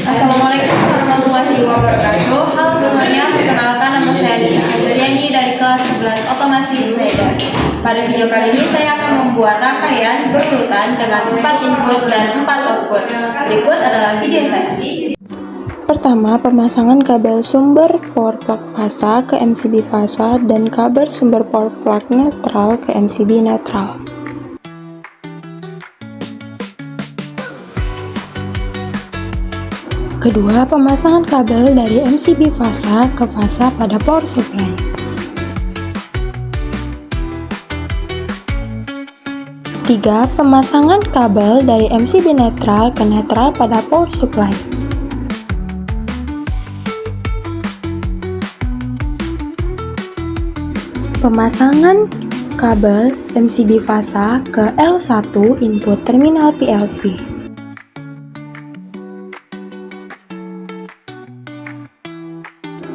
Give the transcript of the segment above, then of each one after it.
Assalamualaikum warahmatullahi wabarakatuh. Halo semuanya, perkenalkan nama saya Dina Adriani dari kelas 11 Otomasi Sepeda. Pada video kali ini saya akan membuat rangkaian berurutan dengan 4 input dan 4 output. Berikut adalah video saya. Pertama, pemasangan kabel sumber power plug fasa ke MCB fasa dan kabel sumber power plug netral ke MCB netral. Kedua, pemasangan kabel dari MCB fasa ke fasa pada power supply. Tiga, pemasangan kabel dari MCB netral ke netral pada power supply. Pemasangan kabel MCB fasa ke L1 input terminal PLC.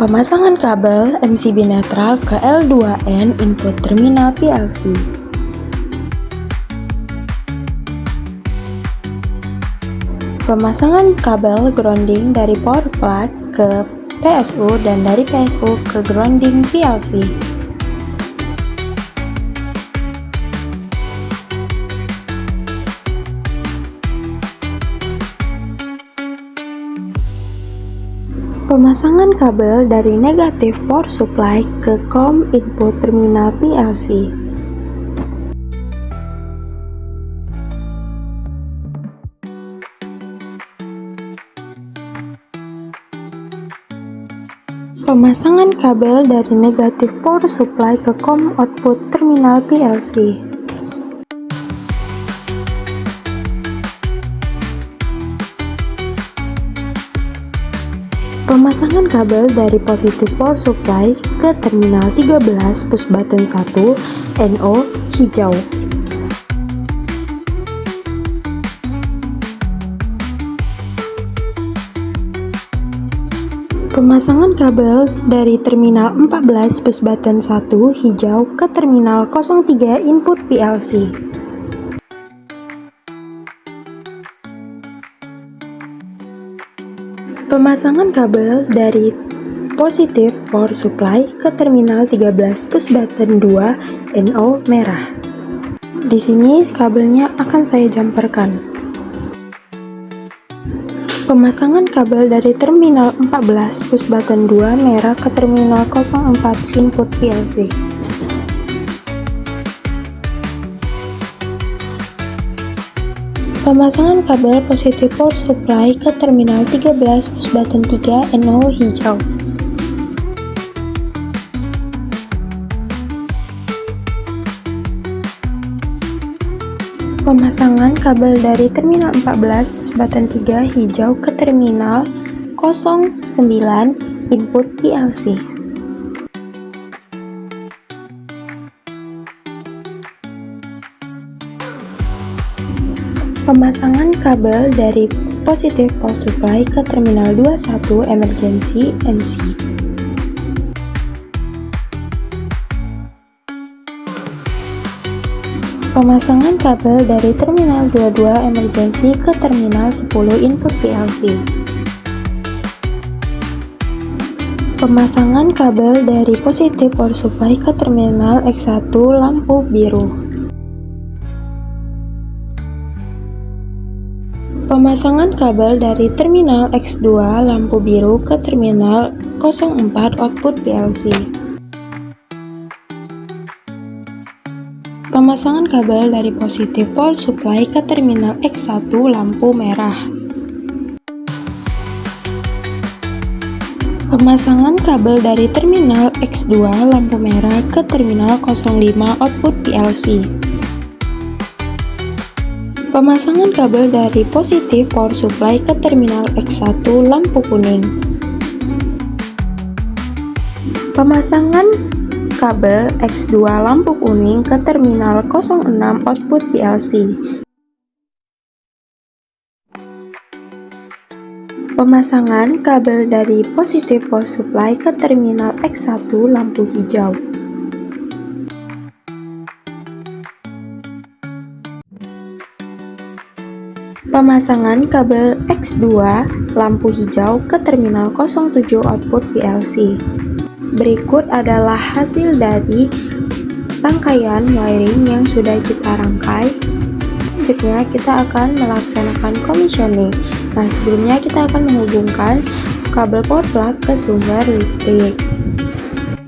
Pemasangan kabel MCB netral ke L2N input terminal PLC. Pemasangan kabel grounding dari power plug ke PSU dan dari PSU ke grounding PLC. Pemasangan kabel dari negatif power supply ke COM input terminal PLC. Pemasangan kabel dari negatif power supply ke COM output terminal PLC. Pemasangan kabel dari positif power supply ke terminal 13 push button 1 NO hijau. Pemasangan kabel dari terminal 14 push button 1 hijau ke terminal 03 input PLC. Pemasangan kabel dari positif power supply ke terminal 13 push button 2 NO merah. Di sini kabelnya akan saya jumperkan. Pemasangan kabel dari terminal 14 push button 2 merah ke terminal 04 input PLC. Pemasangan kabel positif power supply ke terminal 13 push button 3 NO hijau. Pemasangan kabel dari terminal 14 push button 3 hijau ke terminal 09 input PLC. Pemasangan kabel dari positif power supply ke terminal 21 emergency NC. Pemasangan kabel dari terminal 22 emergency ke terminal 10 input PLC. Pemasangan kabel dari positif power supply ke terminal X1 lampu biru. Pemasangan kabel dari terminal X2 lampu biru ke terminal 04 output PLC. Pemasangan kabel dari positif power supply ke terminal X1 lampu merah. Pemasangan kabel dari terminal X2 lampu merah ke terminal 05 output PLC. Pemasangan kabel dari positif power supply ke terminal X1 lampu kuning. Pemasangan kabel X2 lampu kuning ke terminal 06 output PLC. Pemasangan kabel dari positif power supply ke terminal X1 lampu hijau. Pemasangan kabel X2 lampu hijau ke terminal 07 output PLC. Berikut adalah hasil dari rangkaian wiring yang sudah kita rangkai. Selanjutnya kita akan melaksanakan commissioning. Nah, sebelumnya kita akan menghubungkan kabel power plug ke sumber listrik.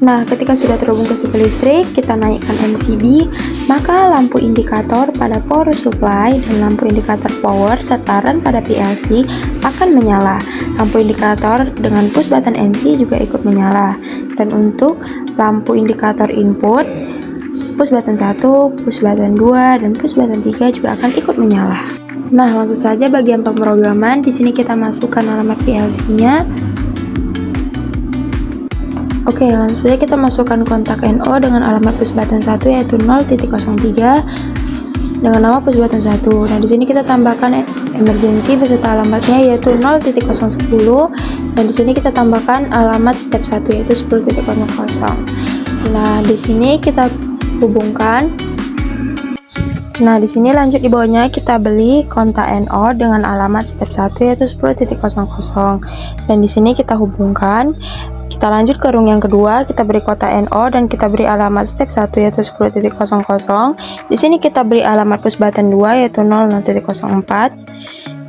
Nah, ketika sudah terhubung ke sumber listrik, kita naikkan MCB, maka lampu indikator pada power supply dan lampu indikator power serta run pada PLC akan menyala. Lampu indikator dengan push button NC juga ikut menyala. Dan untuk lampu indikator input, push button 1, push button 2, dan push button 3 juga akan ikut menyala. Nah, langsung saja bagian pemrograman. Di sini kita masukkan alamat PLC-nya. Oke, langsung saja kita masukkan kontak NO dengan alamat push button 1 yaitu 0.03 dengan nama push button 1. Nah, di sini kita tambahkan emergency beserta alamatnya yaitu 0.010 dan di sini kita tambahkan alamat step 1 yaitu 10.00. Nah, di sini kita hubungkan. Nah, di sini lanjut di bawahnya kita beli kontak NO dengan alamat step 1 yaitu 10.00 dan di sini kita hubungkan. Kita lanjut ke rung yang kedua, kita beri kotak NO dan kita beri alamat step 1 yaitu 10.00. Di sini kita beri alamat push button 2 yaitu 00.04.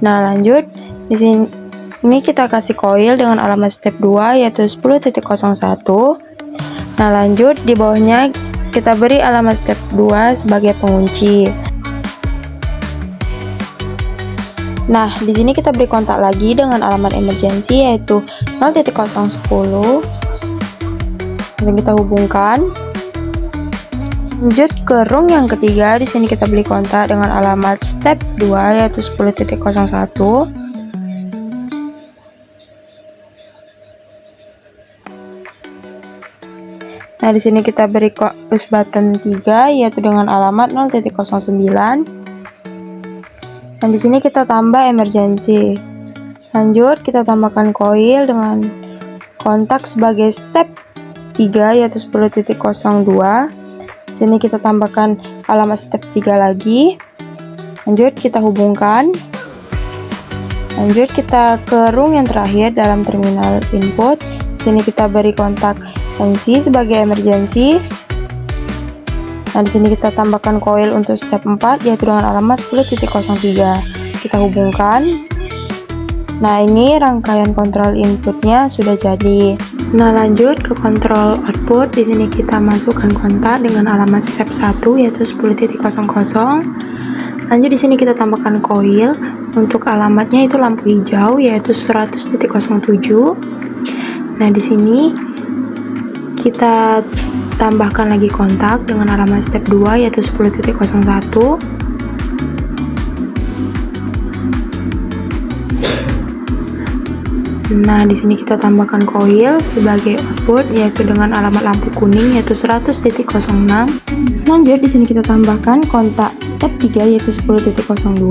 Nah, lanjut di sini kita kasih coil dengan alamat step 2 yaitu 10.01. Nah, lanjut di bawahnya kita beri alamat step 2 sebagai pengunci. Nah, di sini kita beri kontak lagi dengan alamat emergency yaitu 0.010 dan kita hubungkan. Lanjut ke rung yang ketiga, di sini kita beri kontak dengan alamat step 2 yaitu 10.01. Nah, di sini kita beri push button 3 yaitu dengan alamat 0.09. Dan di sini kita tambah emergency. Lanjut kita tambahkan coil dengan kontak sebagai step 3 yaitu 10.02. Di sini kita tambahkan alamat step 3 lagi. Lanjut kita hubungkan. Lanjut kita ke rung yang terakhir dalam terminal input. Di sini kita beri kontak NC sebagai emergency. Nah, di sini kita tambahkan coil untuk step 4 yaitu dengan alamat 10.03. Kita hubungkan. Nah, ini rangkaian kontrol inputnya sudah jadi. Nah, lanjut ke kontrol output. Di sini kita masukkan kontak dengan alamat step 1 yaitu 10.00. Lanjut di sini kita tambahkan coil untuk alamatnya itu lampu hijau yaitu 100.07. Nah, di sini kita tambahkan lagi kontak dengan alamat step 2 yaitu 10.01. Nah, di sini kita tambahkan coil sebagai output yaitu dengan alamat lampu kuning yaitu 100.06. Lanjut di sini kita tambahkan kontak step 3 yaitu 10.02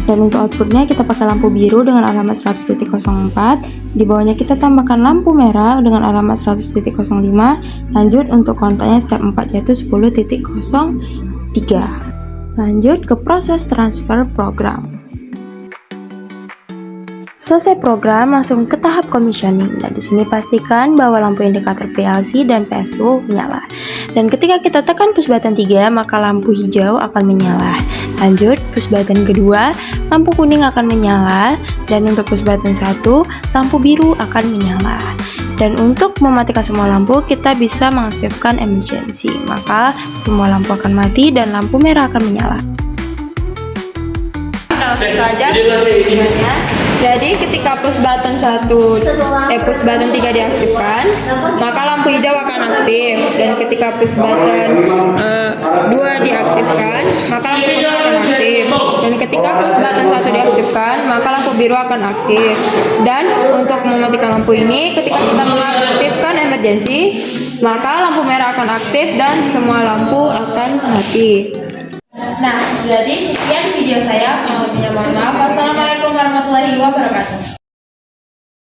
dan untuk outputnya kita pakai lampu biru dengan alamat 100.04. Di bawahnya kita tambahkan lampu merah dengan alamat 100.05. Lanjut untuk kontaknya step 4 yaitu 10.03. Lanjut ke proses transfer program. Selesai program, langsung ke tahap commissioning. Nah, di sini pastikan bahwa lampu indikator PLC dan PSU menyala. Dan ketika kita tekan push button 3, maka lampu hijau akan menyala. Lanjut, push button kedua, lampu kuning akan menyala. Dan untuk push button 1, lampu biru akan menyala. Dan untuk mematikan semua lampu, kita bisa mengaktifkan emergency. Maka semua lampu akan mati dan lampu merah akan menyala. Langsung saja penggunaannya. Jadi ketika push button 3 diaktifkan, maka lampu hijau akan aktif, dan ketika push button 2 diaktifkan, maka lampu kuning akan aktif, dan ketika push button 1 diaktifkan, maka lampu biru akan aktif. Dan untuk mematikan lampu ini, ketika kita mengaktifkan emergency, maka lampu merah akan aktif dan semua lampu akan mati. Nah, jadi sekian video saya. Kurang lebihnya mohon maaf. Wassalamualaikum warahmatullahi wabarakatuh.